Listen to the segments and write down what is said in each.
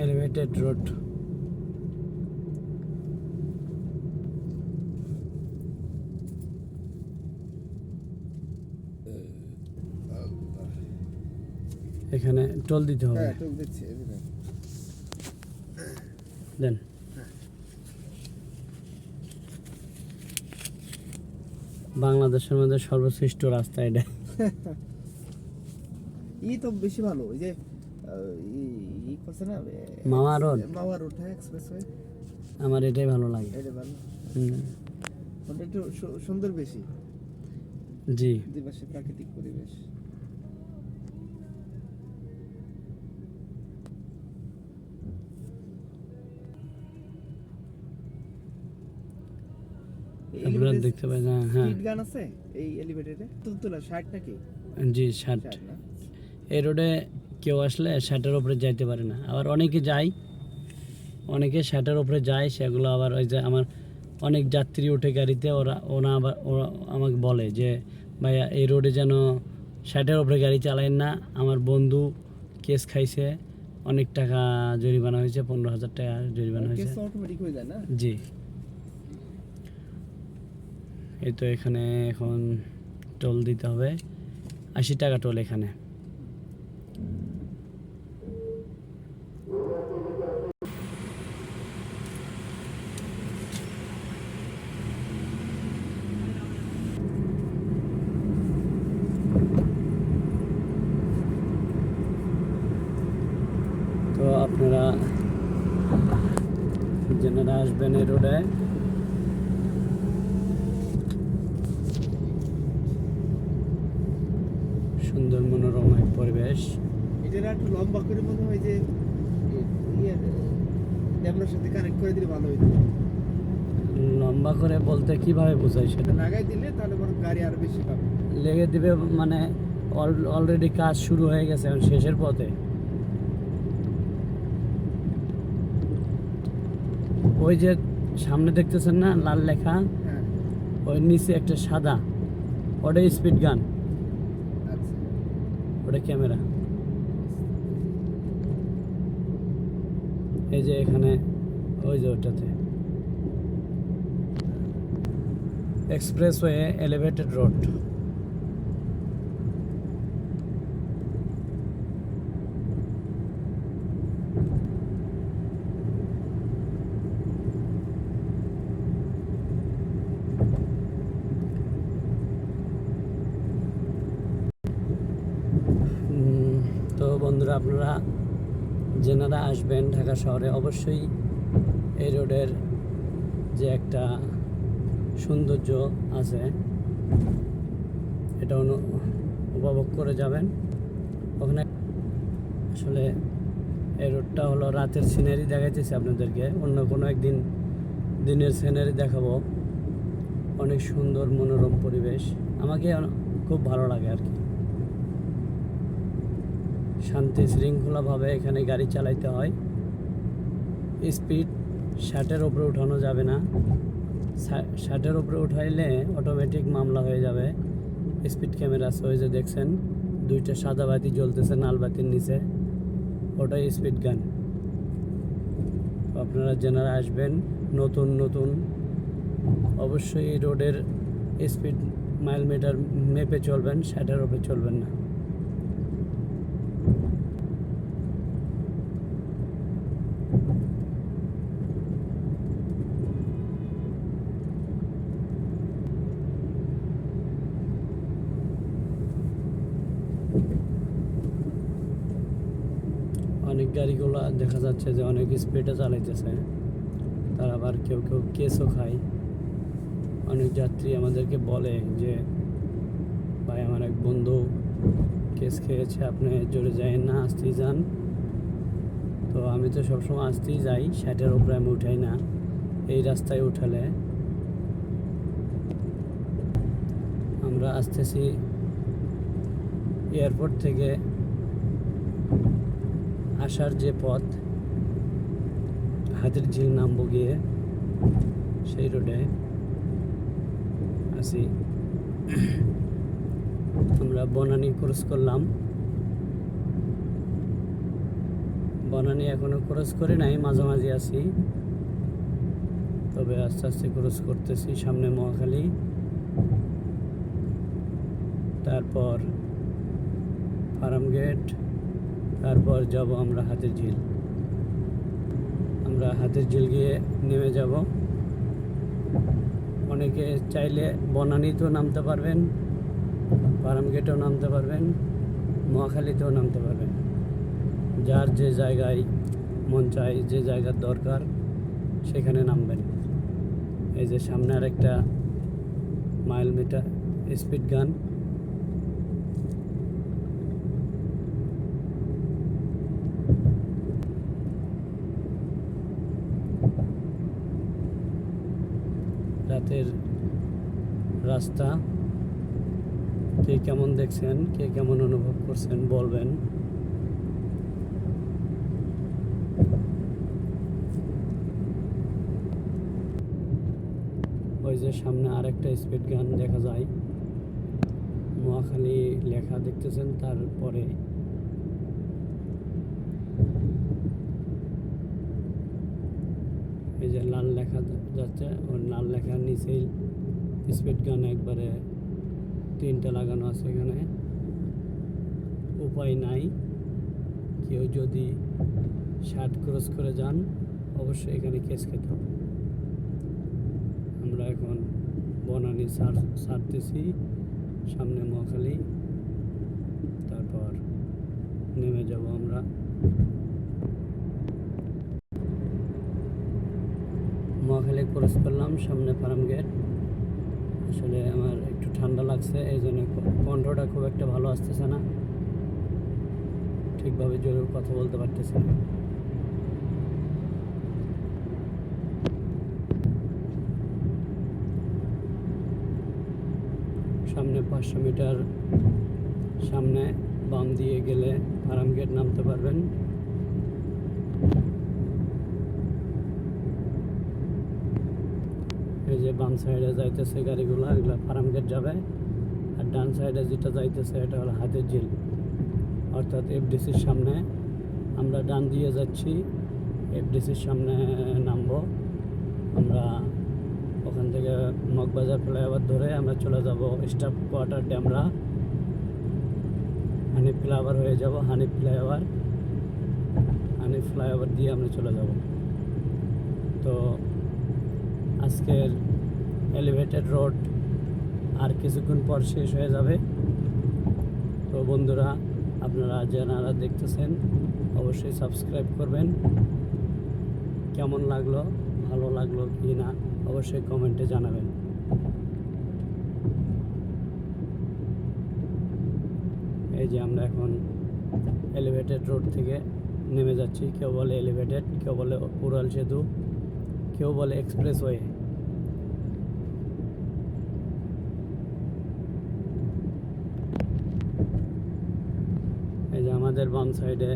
Elevated road. এখানে toll দিতে হবে। হ্যাঁ, টোল দিচ্ছি, এই যে দেন। বাংলাদেশের মধ্যে সর্বশ্রেষ্ঠ রাস্তা এটা। তো বেশি ভালো, ওই যে করছে না মাওয়া রোড। মাওয়া রোড, হ্যাঁ, এক্সপ্রেসওয়ে। আমার এটাই ভালো লাগে। এটা ভালো, ওটা একটু সুন্দর বেশি। জি, দুপাশে প্রাকৃতিক পরিবেশ। আপনারা দেখতে পাই না? হ্যাঁ, স্পিড গান আছে এই এলিভেটরে। তুলতুলা 60 নাকি? জি 60। 60 না? এই রোডে কেউ আসলে 60-এর উপরে যাইতে পারে না। আবার অনেকে যায়, অনেকে 60-এর উপরে যায়, সেগুলো আবার ওই যে আমার অনেক যাত্রী ওঠে গাড়িতে, ওরা আমাকে বলে যে ভাইয়া এই রোডে যেন 60-এর উপরে গাড়ি চালায়েন না। আমার বন্ধু কেস খাইছে, অনেক টাকা জরিমানা হয়েছে, 15,000 টাকা জরিমানা হয়েছে। কেস অটোমেটিক হয়ে যায় না? জি। এই তো এখানে এখন টোল দিতে হবে, 80 টাকা টোল এখানে। তো আপনারা যারা আসবেন এই রোডে, সুন্দর মনোরম এক পরিবেশ। এটা একটু লম্বা করে মনে হয় যে ড্যামের সাথে কানেক্ট করে দিলে ভালো হইতো। লম্বা করে বলতে কিভাবে বোঝায় সেটা? লাগাই দিলে তাহলে বরং গাড়ি আরো বেশি পাবে। লেগে দিবে মানে অলরেডি কাজ শুরু হয়ে গেছে, এখন শেষের পথে। ওই যে সামনে দেখতেছেন না লাল লেখা, হ্যাঁ, ওই নিচে একটা সাদা, ওটাই স্পিড গান, আচ্ছা। ওটা ক্যামেরা। এই যে এখানে ওই যে ওটাতে এক্সপ্রেসওয়ে এলিভেটেড রোড। তো বন্ধুরা, আপনারা যেনারা আসবেন ঢাকা শহরে, অবশ্যই এই রোডের যে একটা সৌন্দর্য আছে এটা উপভোগ করে যাবেন। ওখানে আসলে এই রোডটা হলো রাতের সিনারি দেখাইতেছি আপনাদেরকে, অন্য কোনো একদিন দিনের সিনারি দেখাবো। অনেক সুন্দর মনোরম পরিবেশ, আমাকে খুব ভালো লাগে আর কি। শান্তি শৃঙ্খলাভাবে এখানে গাড়ি চালাইতে হয়। স্পিড 60-এর উপরে উঠানো যাবে না। 60-এর উপরে উঠাইলে অটোমেটিক মামলা হয়ে যাবে। স্পিড ক্যামেরা আছে, ওই যে দেখছেন দুইটা সাদা বাতি জ্বলতেছে নাল বাতির নিচে, ওটাই স্পিড গান। আপনারা যারা আসবেন নতুন নতুন, অবশ্যই এই রোডের স্পিড মাইল মিটার মেপে চলবেন, 60-এর উপরে চলবেন না। অনেক গাড়িগুলো দেখা যাচ্ছে যে অনেক স্পিডে চালাইতেছে, তার আবার কেউ কেউ কেসও খায়। অনেক যাত্রী আমাদেরকে বলে যে ভাই আমার এক বন্ধু কেস খেয়েছে, আপনি জোরে যায়েন না, আসতেই যান। তো আমি তো সবসময় আসতেই যাই, 60-এর উপরে আমি উঠাই না। এই রাস্তায় উঠালে আমরা আসতেছি এয়ারপোর্ট থেকে আসার যে পথ, হাতির ঝিল নামবো গিয়ে, সেই রোডে আসি। আমরা বনানী ক্রস করলাম, বনানী এখনো ক্রস করে নাই, মাঝামাঝি আছি, তবে আস্তে আস্তে ক্রস করতেছি। সামনে মহাখালী, তারপর ফার্মগেট, তারপর যাব আমরা হাতির ঝিল। আমরা হাতির ঝিল গিয়ে নেমে যাব। অনেকে চাইলে বনানীতেও নামতে পারবেন, ফার্মগেটেও নামতে পারবেন, মহাখালীতেও নামতে পারবেন। যার যে জায়গায় মন চায়, যে জায়গার দরকার সেখানে নামবেন। এই যে সামনে আর একটা মাইল মিটার স্পিড গান। রাতের রাস্তা কে কেমন দেখছেন, কে কেমন অনুভব করছেন বলবেন। ওই যে সামনে আরেকটা স্পিড গান দেখা যায়, মহাখালী লেখা দেখতেছেন, তারপরে এই যে লাল লেখা যাচ্ছে, ওর লাল লেখার নিচেই স্পিড গান একবারে 3টা লাগানো আছে। এখানে উপায় নাই, কেউ যদি 60 ক্রস করে যান অবশ্যই এখানে কেস খেতে হবে। আমরা এখন বনানী ছাড়তেছি, সামনে মহাখালী, তারপর নেমে যাব আমরা। মহাখালী ক্রস করলাম, সামনে ফার্মগেট। আসলে আমার একটু ঠান্ডা লাগছে, এই জন্য কণ্ঠটা খুব একটা ভালো আসতেছে না, ঠিকভাবে জোরে কথা বলতে পারতেছি না। সামনে 500 মিটার সামনে বাম দিয়ে গেলে ফার্মগেট নামতে পারবেন। এই যে বাম সাইডে যাইতেছে গাড়িগুলো, এগুলো ফার্মগেট যাবে, আর ডান সাইডে যেটা যাইতেছে এটা হলো হাতির ঝিল, অর্থাৎ এফডিসির সামনে। আমরা ডান দিয়ে যাচ্ছি, এফডিসির সামনে নামবো। আমরা ওখান থেকে মগবাজার ফ্লাইওভার ধরে আমরা চলে যাব staff quarter Demra, Hanif flyover হয়ে যাব। হানিফ ফ্লাইওভার দিয়ে আমরা চলে যাব। তো আজকের এলিভেটেড রোড আর কিছুক্ষণ পর শেষ হয়ে যাবে। তো বন্ধুরা, আপনারা যারা দেখতেছেন অবশ্যই সাবস্ক্রাইব করবেন। কেমন লাগলো, ভালো লাগলো কি না অবশ্যই কমেন্টে জানাবেন। এই যে আমরা এখন এলিভেটেড রোড থেকে নেমে যাচ্ছি। কেউ বলে এলিভেটেড, কেউ বলে উড়াল সেতু, কেউ বলে এক্সপ্রেসওয়ে। এই যে আমাদের বাম সাইডে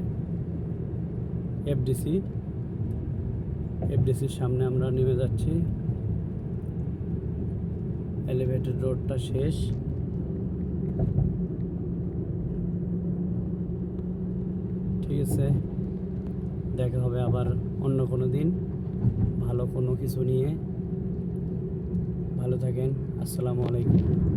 এফডিসির সামনে আমরা নেমে যাচ্ছি। এলিভেটেড রোডটা শেষ। ঠিক আছে, দেখা হবে আবার অন্য কোনো দিন ভালো কোনো কিছু নিয়ে। ভালো থাকেন, আসসালামু আলাইকুম।